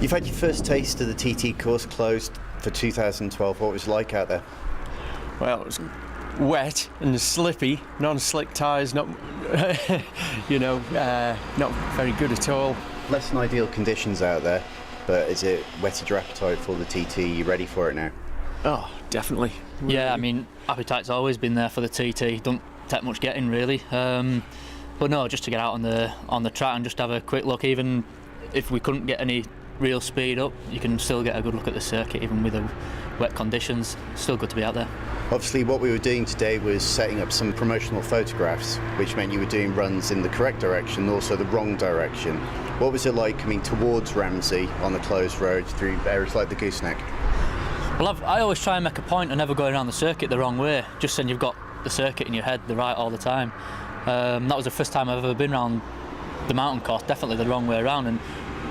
You've had your first taste of the TT course closed for 2012. What was it like out there? Well, it was wet and slippy, non-slick tyres, not, not very good at all. Less than ideal conditions out there, but is it whetted your appetite for the TT? Are you ready for it now? Oh, definitely. Yeah, I mean, appetite's always been there for the TT. Don't take much getting really, but no, just to get out on the track and just have a quick look. Even if we couldn't get any real speed up, you can still get a good look at the circuit, even with the wet conditions. Still good to be out there. Obviously, what we were doing today was setting up some promotional photographs, which meant you were doing runs in the correct direction, also the wrong direction. What was it like coming towards Ramsey on the closed road through areas like the Gooseneck? Well, I always try and make a point of never going around the circuit the wrong way, just so you've got the circuit in your head the right all the time. That was the first time I've ever been around the mountain course, definitely the wrong way around, and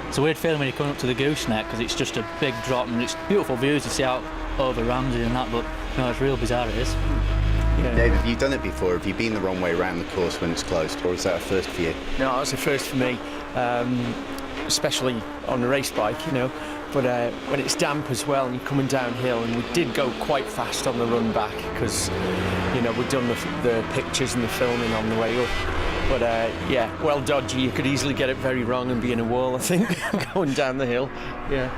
it's a weird feeling when you're coming up to the Gooseneck because it's just a big drop and it's beautiful views to see out over Ramsey and that, but no, it's real bizarre, it is. Yeah. Dave, have you done it before? Have you been the wrong way around the course when it's closed, or is that a first for you? No, it was a first for me, especially on the race bike, but when it's damp as well and you're coming downhill, and we did go quite fast on the run back because we'd done the pictures and the filming on the way up. But well dodgy, you could easily get it very wrong and be in a wall, I think, going down the hill. Yeah.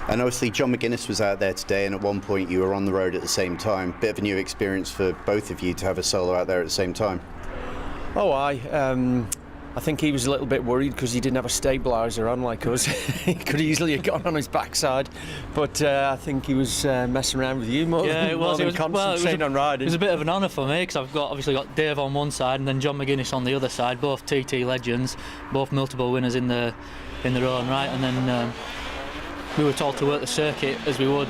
And obviously John McGuinness was out there today, and at one point you were on the road at the same time. Bit of a new experience for both of you to have a solo out there at the same time. Oh, I think he was a little bit worried because he didn't have a stabiliser on like us. He could easily have gone on his backside, but I think he was messing around with you more than concentrating on riding. It was a bit of an honour for me because I've obviously got Dave on one side and then John McGuinness on the other side, both TT legends, both multiple winners in their own right, and then we were told to work the circuit as we would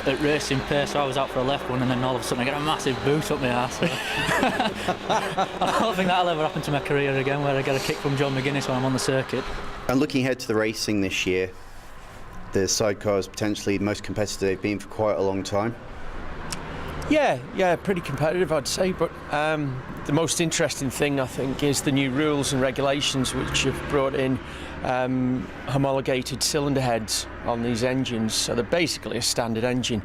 at racing pace, so I was out for a left one and then all of a sudden I get a massive boot up my arse. I don't think that'll ever happen to my career again, where I get a kick from John McGuinness when I'm on the circuit. And looking ahead to the racing this year, the sidecar is potentially the most competitive they've been for quite a long time. Yeah, pretty competitive I'd say, but the most interesting thing I think is the new rules and regulations which have brought in homologated cylinder heads on these engines, so they're basically a standard engine,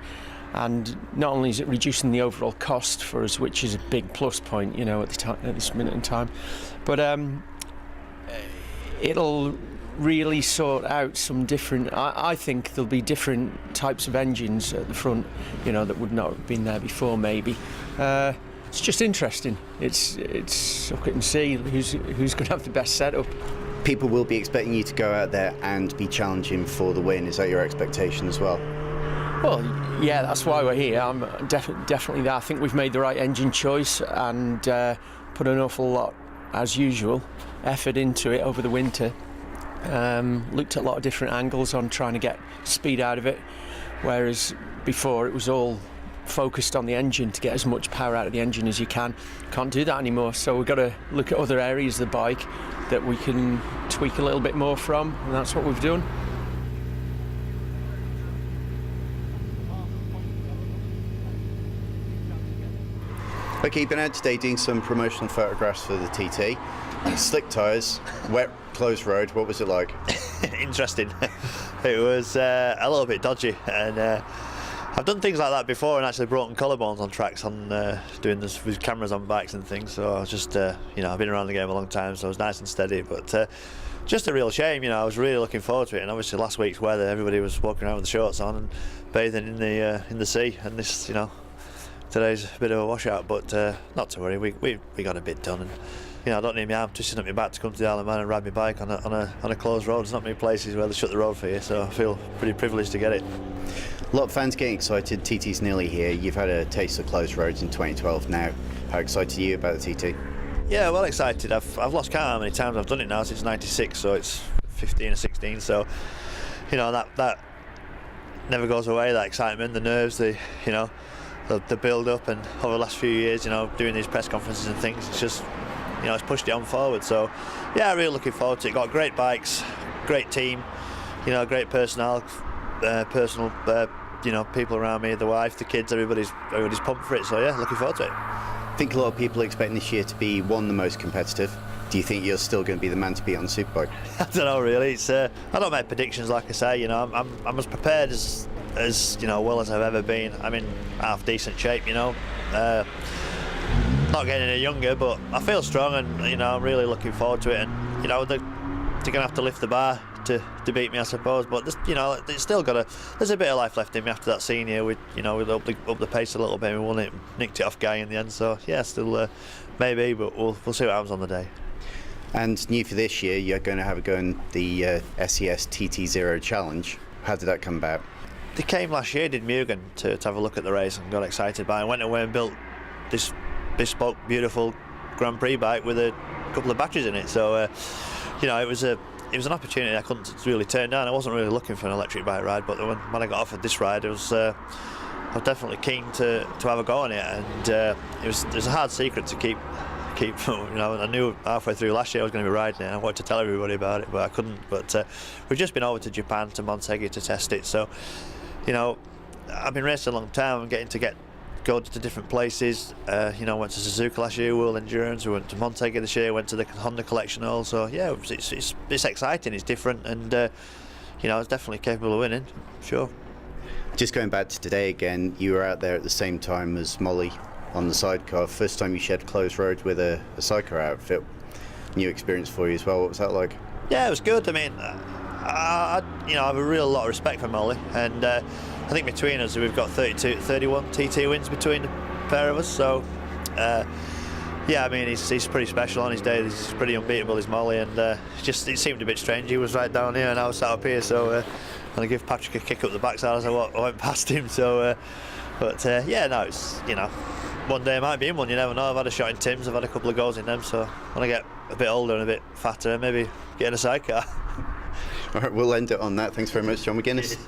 and not only is it reducing the overall cost for us, which is a big plus point at this minute in time, but it'll really sort out some different, I think there'll be different types of engines at the front that would not have been there before maybe. It's just interesting. It's look at and see who's going to have the best setup. People will be expecting you to go out there and be challenging for the win. Is that your expectation as well? Well, yeah, that's why we're here. I'm definitely there. I think we've made the right engine choice and put an awful lot, as usual, effort into it over the winter. Looked at a lot of different angles on trying to get speed out of it, whereas before it was all focused on the engine to get as much power out of the engine as you can. Can't do that anymore, so we've got to look at other areas of the bike that we can tweak a little bit more from, and that's what we've done. Okay, you've been out today doing some promotional photographs for the TT. Slick tyres, wet, closed road. What was it like? Interesting. It was a little bit dodgy, and I've done things like that before and actually broken collarbones on tracks on doing this with cameras on bikes and things. So I was just, I've been around the game a long time, so it was nice and steady. But just a real shame, I was really looking forward to it. And obviously last week's weather, everybody was walking around with the shorts on and bathing in the sea. And this, today's a bit of a washout, but not to worry. We got a bit done. And, I don't need my arm twisting up my back to come to the Isle of Man and ride my bike on a closed road. There's not many places where they shut the road for you, so I feel pretty privileged to get it. A lot of fans getting excited. TT's nearly here. You've had a taste of closed roads in 2012 now. How excited are you about the TT? Yeah, well excited. I've lost count how many times I've done it now since '96, so it's 15 or 16. So, that never goes away. That excitement, the nerves, the build up, and over the last few years, doing these press conferences and things, it's just, it's pushed it on forward. So, yeah, really looking forward to it. Got great bikes, great team, great personnel, people around me, the wife, the kids, everybody's pumped for it. So yeah, looking forward to it. I think a lot of people expect this year to be the most competitive, Do you think you're still going to be the man to beat on Superbike? I don't know really. It's I don't make predictions, like I say. You know, I'm as prepared as well as I've ever been. I'm in half decent shape. You know, not getting any younger, but I feel strong, and I'm really looking forward to it. And they're going to have to lift the bar to beat me, I suppose. But it's still there's a bit of life left in me after that senior. We up the pace a little bit. We won it, nicked it off Guy in the end. So yeah, still maybe, but we'll see what happens on the day. And new for this year, you're going to have a go in the SES TT0 Challenge. How did that come about? They came last year, did Mugen, to have a look at the race, and got excited by it. I went away and built this bespoke, beautiful Grand Prix bike with a couple of batteries in it. So, it was an opportunity I couldn't really turn down. I wasn't really looking for an electric bike ride, but when I got offered this ride, I was definitely keen to have a go on it. And it was a hard secret to keep. I knew halfway through last year I was going to be riding it, and I wanted to tell everybody about it, but I couldn't. But we've just been over to Japan, to Montegi, to test it. So, I've been racing a long time. I'm getting to go to different places. Went to Suzuka last year, World Endurance. We went to Montegi this year. Went to the Honda Collection Hall. So yeah, it's exciting. It's different, and it's definitely capable of winning. Sure. Just going back to today again, you were out there at the same time as Molly on the sidecar. First time you shared closed road with a sidecar outfit. New experience for you as well. What was that like? Yeah, it was good. I mean, I have a real lot of respect for Molly, and I think between us we've got 31 TT wins between the pair of us. So yeah, I mean, he's pretty special on his day. He's pretty unbeatable, is Molly, and it seemed a bit strange. He was right down here and I was sat up here, so and I give Patrick a kick up the backside as I went past him. So yeah, no, it's one day I might be in one, you never know. I've had a shot in Tim's, I've had a couple of goals in them, so when I get a bit older and a bit fatter, maybe get in a sidecar. All right, we'll end it on that. Thanks very much, John McGuinness.